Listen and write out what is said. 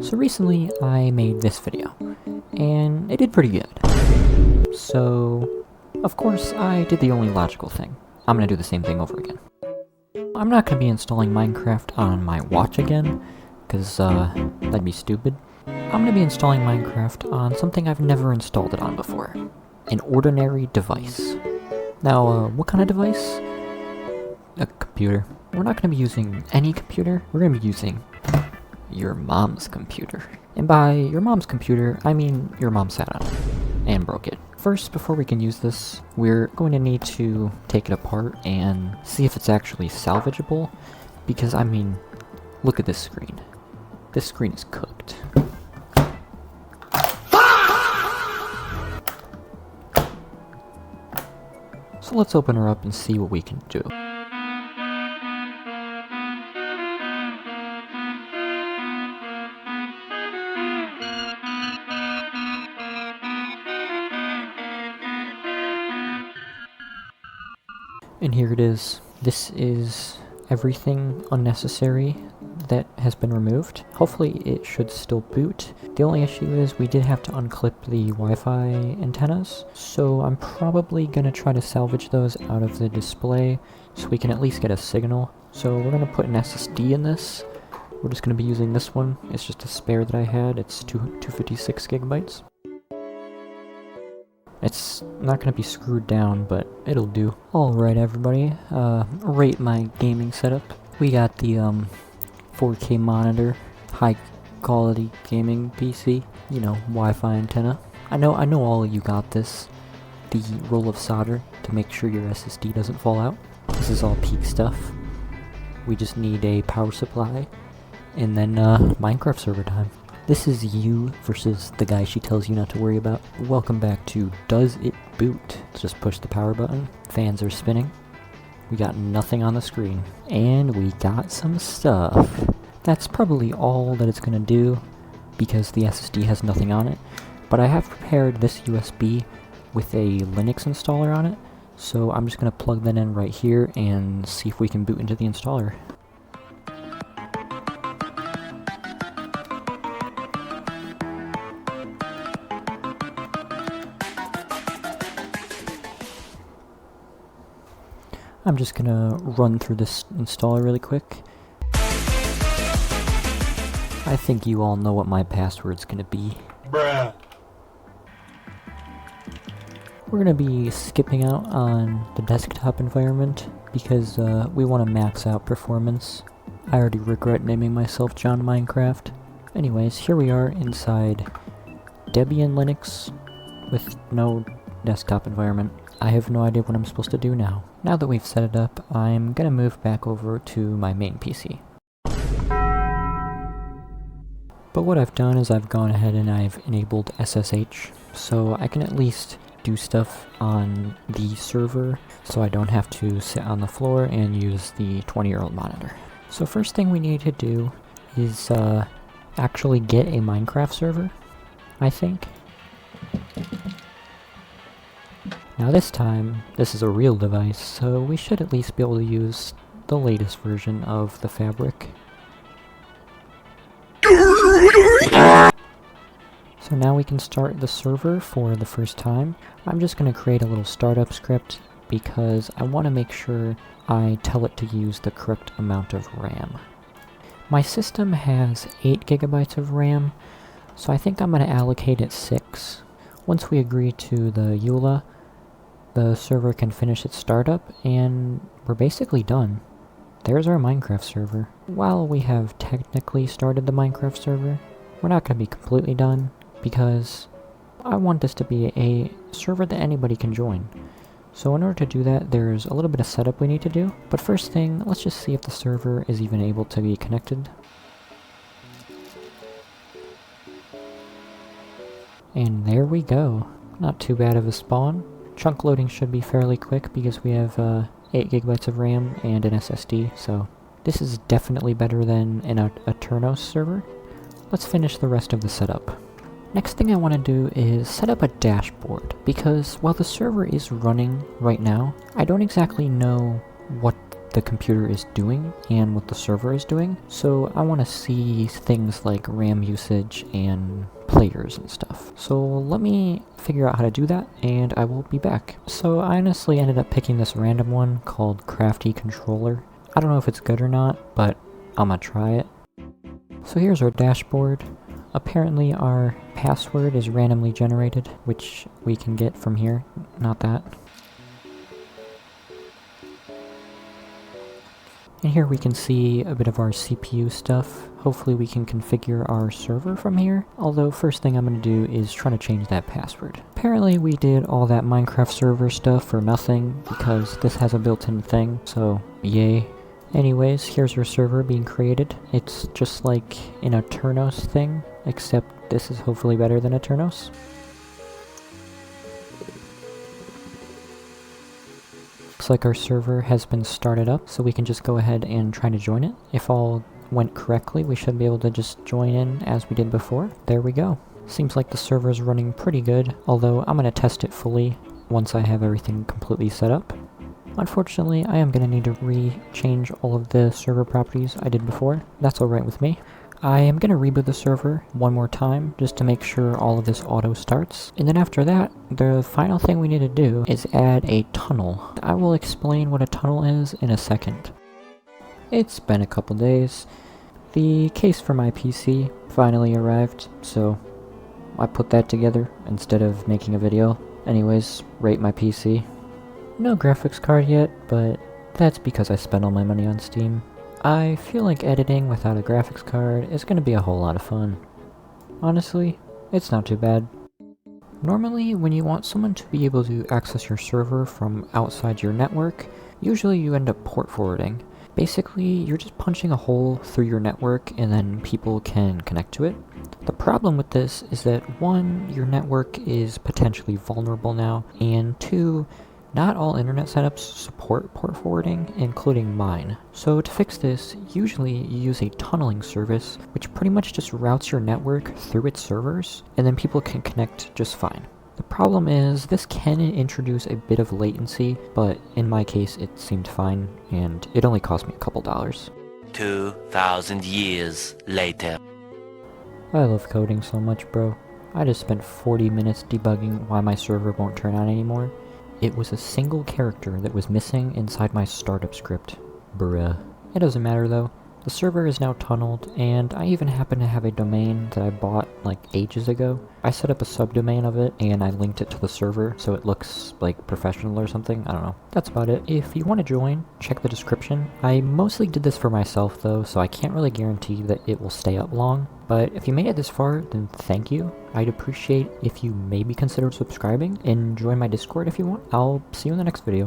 So recently I made this video, and it did pretty good. So, of course, I did the only logical thing. I'm gonna do the same thing over again. I'm not gonna be installing Minecraft on my watch again, because that'd be stupid. I'm gonna be installing Minecraft on something I've never installed it on before. An ordinary device. Now, what kind of device? A computer. We're not gonna be using any computer, we're gonna be using your mom's computer. And by your mom's computer, I mean your mom sat on it and broke it. First, before we can use this, we're going to need to take it apart and see if it's actually salvageable, because I mean, look at this screen. This screen is cooked. So let's open her up and see what we can do. And here it is. This is everything unnecessary that has been removed. Hopefully it should still boot. The only issue is we did have to unclip the Wi-Fi antennas, so I'm probably gonna try to salvage those out of the display so we can at least get a signal. So we're gonna put an SSD in this. We're just gonna be using this one. It's just a spare that I had. It's 256 gigabytes. It's not going to be screwed down, but it'll do. Alright everybody, rate my gaming setup. We got the 4K monitor, high quality gaming PC, you know, Wi-Fi antenna. I know all of you got this. The roll of solder to make sure your SSD doesn't fall out. This is all peak stuff. We just need a power supply, and then Minecraft server time. This is you versus the guy she tells you not to worry about. Welcome back to Does It Boot? Let's just push the power button. Fans are spinning. We got nothing on the screen. And we got some stuff. That's probably all that it's gonna do, because the SSD has nothing on it. But I have prepared this USB with a Linux installer on it, so I'm just gonna plug that in right here and see if we can boot into the installer. I'm just gonna run through this installer really quick. I think you all know what my password's gonna be. Bruh. We're gonna be skipping out on the desktop environment because we want to max out performance. I already regret naming myself John Minecraft. Anyways, here we are inside Debian Linux with no desktop environment. I have no idea what I'm supposed to do now. Now that we've set it up, I'm gonna move back over to my main PC. But what I've done is I've gone ahead and I've enabled SSH, so I can at least do stuff on the server, so I don't have to sit on the floor and use the 20-year-old monitor. So first thing we need to do is actually get a Minecraft server, I think. Now this time, this is a real device, so we should at least be able to use the latest version of the fabric. So now we can start the server for the first time. I'm just going to create a little startup script because I want to make sure I tell it to use the correct amount of RAM. My system has 8 gigabytes of RAM, so I think I'm going to allocate it 6. Once we agree to the EULA, the server can finish its startup, and we're basically done. There's our Minecraft server. While we have technically started the Minecraft server, we're not going to be completely done, because I want this to be a server that anybody can join. So in order to do that, there's a little bit of setup we need to do. But first thing, let's just see if the server is even able to be connected. And there we go. Not too bad of a spawn. Chunk loading should be fairly quick because we have 8 gigabytes of RAM and an SSD, so this is definitely better than an Aternos server. Let's finish the rest of the setup. Next thing I want to do is set up a dashboard, because while the server is running right now, I don't exactly know what the computer is doing and what the server is doing. So I want to see things like RAM usage and players and stuff. So let me figure out how to do that, and I will be back. So I honestly ended up picking this random one called Crafty Controller. I don't know if it's good or not, but I'm gonna try it. So here's our dashboard. Apparently our password is randomly generated, which we can get from here, not that. And here we can see a bit of our CPU stuff. Hopefully we can configure our server from here, although first thing I'm going to do is try to change that password. Apparently we did all that Minecraft server stuff for nothing, because this has a built-in thing, so yay. Anyways, here's our server being created. It's just like an Eternos thing, except this is hopefully better than Eternos. Looks like our server has been started up, so we can just go ahead and try to join it. If all went correctly, we should be able to just join in as we did before. There we go. Seems like the server is running pretty good, although I'm going to test it fully once I have everything completely set up. Unfortunately, I am going to need to re-change all of the server properties I did before. That's alright with me. I am going to reboot the server one more time, just to make sure all of this auto starts. And then after that, the final thing we need to do is add a tunnel. I will explain what a tunnel is in a second. It's been a couple days. The case for my PC finally arrived, so I put that together instead of making a video. Anyways, rate my PC. No graphics card yet, but that's because I spent all my money on Steam. I feel like editing without a graphics card is going to be a whole lot of fun. Honestly, it's not too bad. Normally, when you want someone to be able to access your server from outside your network, usually you end up port forwarding. Basically, you're just punching a hole through your network and then people can connect to it. The problem with this is that 1, your network is potentially vulnerable now, and 2, not all internet setups support port forwarding, including mine. So to fix this, usually you use a tunneling service, which pretty much just routes your network through its servers, and then people can connect just fine. The problem is, this can introduce a bit of latency, but in my case it seemed fine, and it only cost me a couple dollars. 2,000 years later. I love coding so much, bro. I just spent 40 minutes debugging why my server won't turn on anymore. It was a single character that was missing inside my startup script. Bruh. It doesn't matter though. The server is now tunneled, and I even happen to have a domain that I bought like ages ago. I set up a subdomain of it, and I linked it to the server so it looks like professional or something. I don't know. That's about it. If you want to join, check the description. I mostly did this for myself though, so I can't really guarantee that it will stay up long. But if you made it this far, then thank you. I'd appreciate if you maybe consider subscribing and join my Discord if you want. I'll see you in the next video.